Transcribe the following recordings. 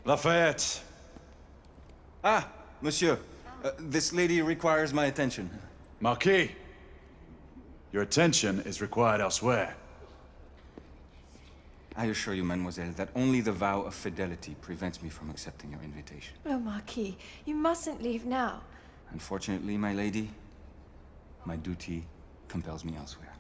Lafayette! Ah, monsieur. This lady requires my attention. Marquis! Your attention is required elsewhere. I assure you, mademoiselle, that only the vow of fidelity prevents me from accepting your invitation. Oh, Marquis, you mustn't leave now. Unfortunately, my lady, my duty compels me elsewhere.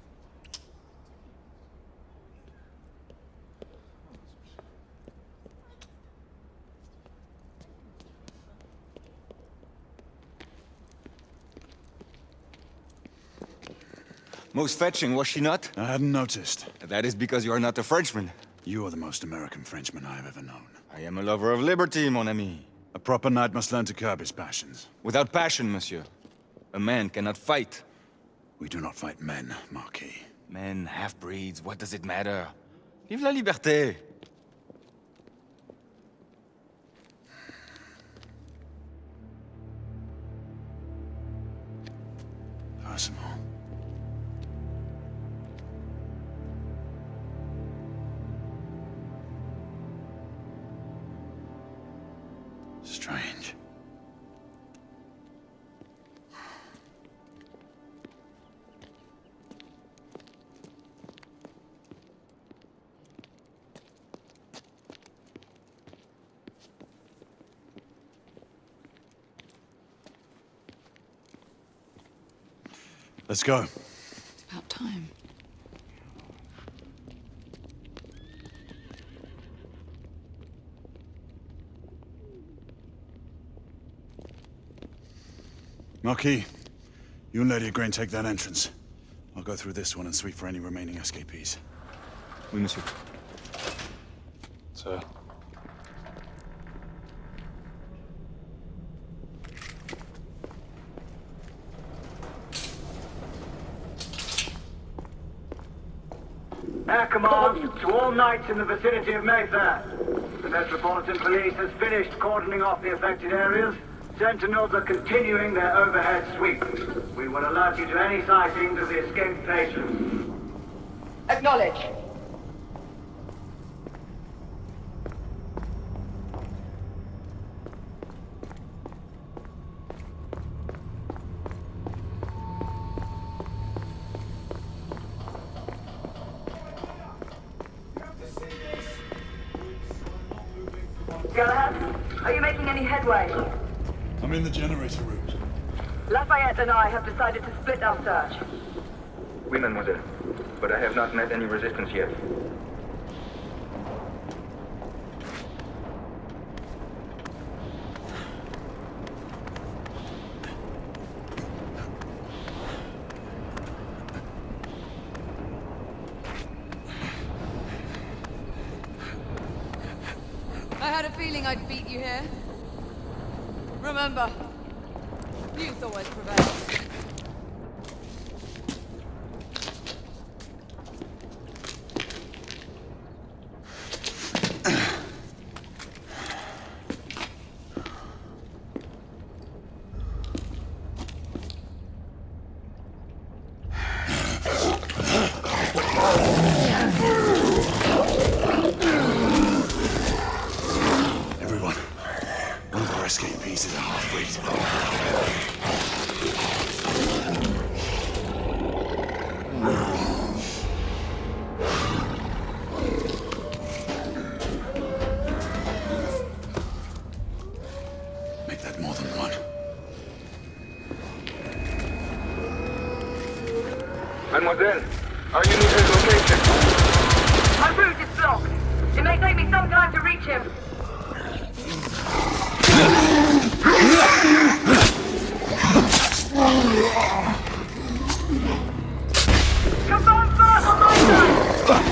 Most fetching, was she not? I hadn't noticed. That is because you are not a Frenchman. You are the most American Frenchman I have ever known. I am a lover of liberty, mon ami. A proper knight must learn to curb his passions. Without passion, monsieur, a man cannot fight. We do not fight men, Marquis. Men, half-breeds, what does it matter? Vive la liberté! Personal. Strange. Let's go. It's about time. Marquis, you and Lady Grain take that entrance. I'll go through this one and sweep for any remaining escapees. Oui, monsieur. Sir. Air command to all knights in the vicinity of Mayfair. The Metropolitan Police has finished cordoning off the affected areas. Sentinels are continuing their overhead sweep. We will alert you to any sightings of the escaped patients. Acknowledge. Galahad, are you making any headway? I'm in the generator room. Lafayette and I have decided to split our search. Oui, mademoiselle. But I have not met any resistance yet. I had a feeling I'd beat you here. Remember, youth always prevails. Everyone, one of our escapees is a half-breed. Make that more than one. Mademoiselle, are you near his location? My route is blocked. It may take me some time to reach him. Confirm first on my side!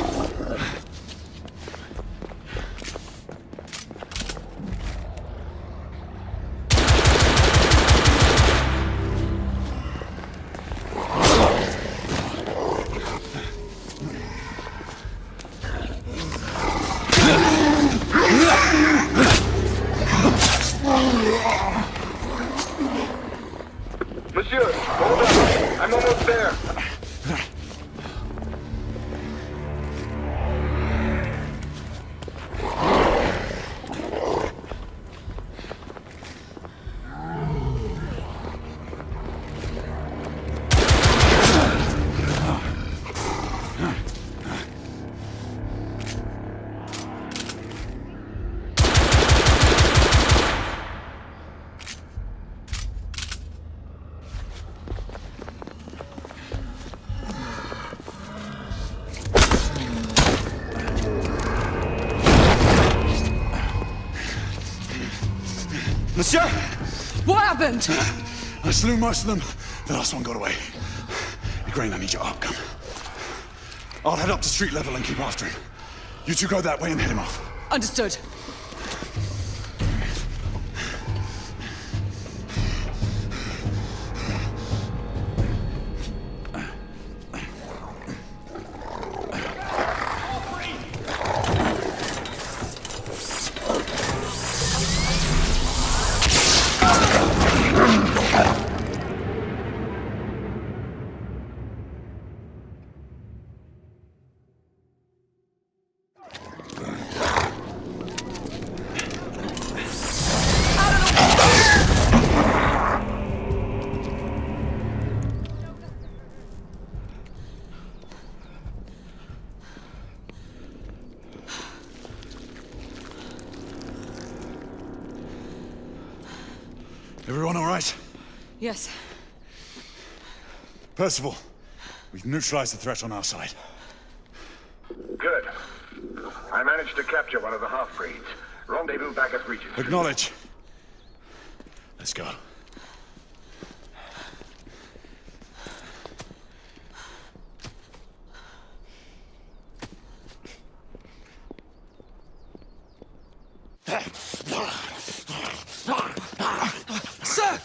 Monsieur, hold up. Monsieur! What happened? I slew most of them. The last one got away. Igraine, I need your arc gun. I'll head up to street level and keep after him. You two go that way and head him off. Understood. Everyone all right? Yes. Percival, we've neutralized the threat on our side. Good. I managed to capture one of the half-breeds. Rendezvous back at Regis. Acknowledge. Let's go. Sir!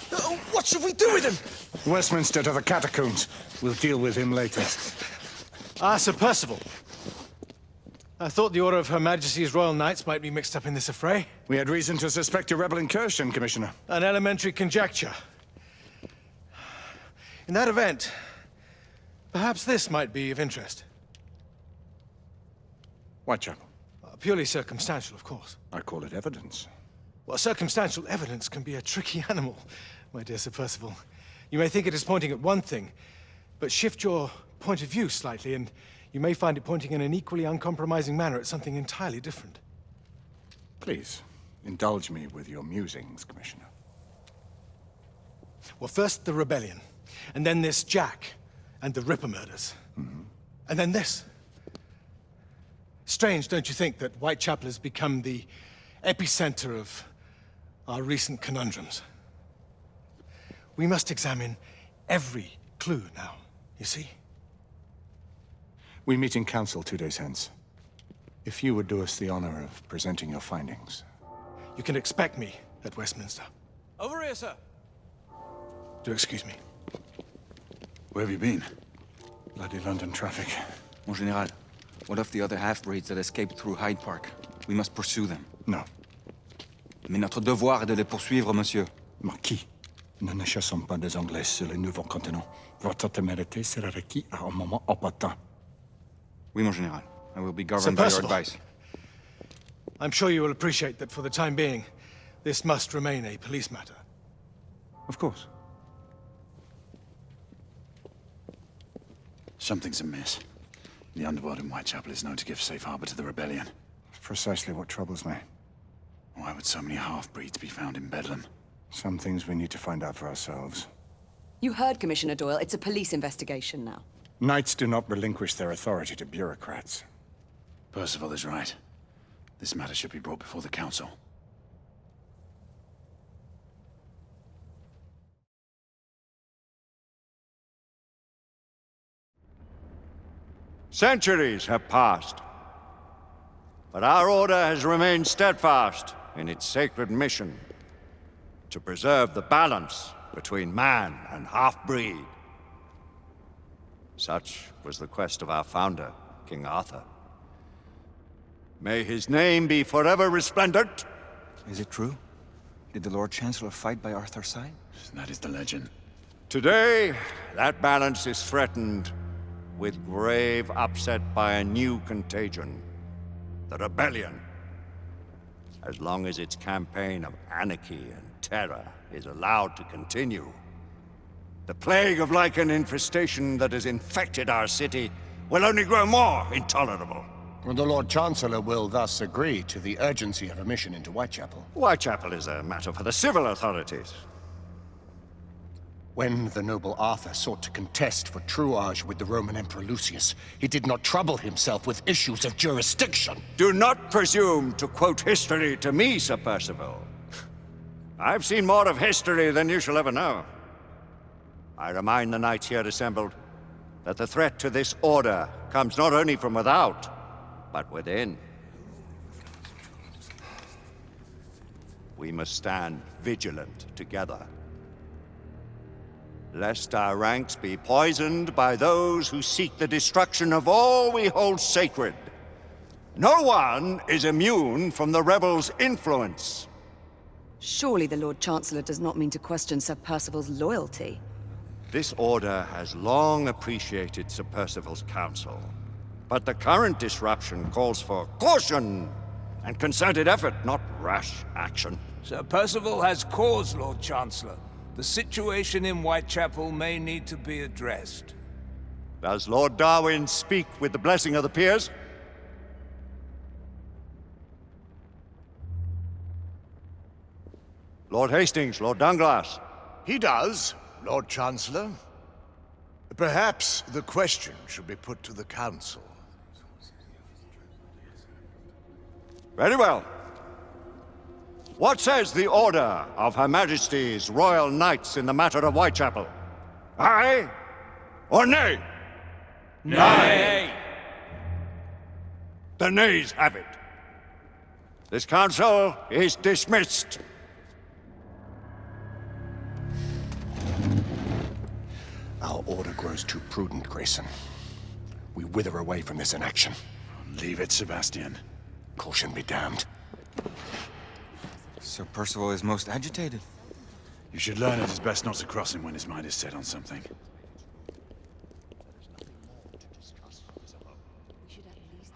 What should we do with him? Westminster to the catacombs. We'll deal with him later. Ah, Sir Percival. I thought the Order of Her Majesty's Royal Knights might be mixed up in this affray. We had reason to suspect a rebel incursion, Commissioner. An elementary conjecture. In that event, perhaps this might be of interest. Whitechapel. Purely circumstantial, of course. I call it evidence. Well, circumstantial evidence can be a tricky animal, my dear Sir Percival. You may think it is pointing at one thing, but shift your point of view slightly, and you may find it pointing in an equally uncompromising manner at something entirely different. Please, indulge me with your musings, Commissioner. Well, first the rebellion, and then this Jack, and the Ripper murders. And then this. Strange, don't you think, that Whitechapel has become the epicenter of our recent conundrums? We must examine every clue now, you see? We meet in council 2 days hence. If you would do us the honor of presenting your findings. You can expect me at Westminster. Over here, sir. Do excuse me. Where have you been? Bloody London traffic. Mon Général, what of the other half-breeds that escaped through Hyde Park? We must pursue them. No. Mais notre devoir est de les poursuivre, monsieur. Marquis, nous ne chassons pas des Anglais sur le nouveau continent. Votre témérité sera requis à un moment opportun. Oui, mon Général. I will be governed by your Percival. advice. I'm sure you will appreciate that for the time being, this must remain a police matter. Of course. Something's amiss. The underworld in Whitechapel is known to give safe harbor to the rebellion. It's precisely what troubles me. Why would so many half-breeds be found in Bedlam? Some things we need to find out for ourselves. You heard, Commissioner Doyle. It's a police investigation now. Knights do not relinquish their authority to bureaucrats. Percival is right. This matter should be brought before the council. Centuries have passed, but our order has remained steadfast in its sacred mission to preserve the balance between man and half-breed. Such was the quest of our founder, King Arthur. May his name be forever resplendent. Is it true? Did the Lord Chancellor fight by Arthur's side? That is the legend. Today, that balance is threatened with grave upset by a new contagion, the rebellion. As long as its campaign of anarchy and terror is allowed to continue, the plague of lichen infestation that has infected our city will only grow more intolerable. The Lord Chancellor will thus agree to the urgency of a mission into Whitechapel. Whitechapel is a matter for the civil authorities. When the noble Arthur sought to contest for truage with the Roman Emperor Lucius, he did not trouble himself with issues of jurisdiction. Do not presume to quote history to me, Sir Percival. I've seen more of history than you shall ever know. I remind the knights here assembled that the threat to this order comes not only from without, but within. We must stand vigilant together, lest our ranks be poisoned by those who seek the destruction of all we hold sacred. No one is immune from the rebels' influence. Surely the Lord Chancellor does not mean to question Sir Percival's loyalty. This order has long appreciated Sir Percival's counsel, but the current disruption calls for caution and concerted effort, not rash action. Sir Percival has cause, Lord Chancellor. The situation in Whitechapel may need to be addressed. Does Lord Darwin speak with the blessing of the peers? Lord Hastings, Lord Dunglass. He does, Lord Chancellor. Perhaps the question should be put to the Council. Very well. What says the Order of Her Majesty's Royal Knights in the matter of Whitechapel? Aye or nay? Nay! The nays have it. This council is dismissed. Our order grows too prudent, Grayson. We wither away from this inaction. Leave it, Sebastian. Caution be damned. Sir Percival is most agitated. You should learn it is best not to cross him when his mind is set on something.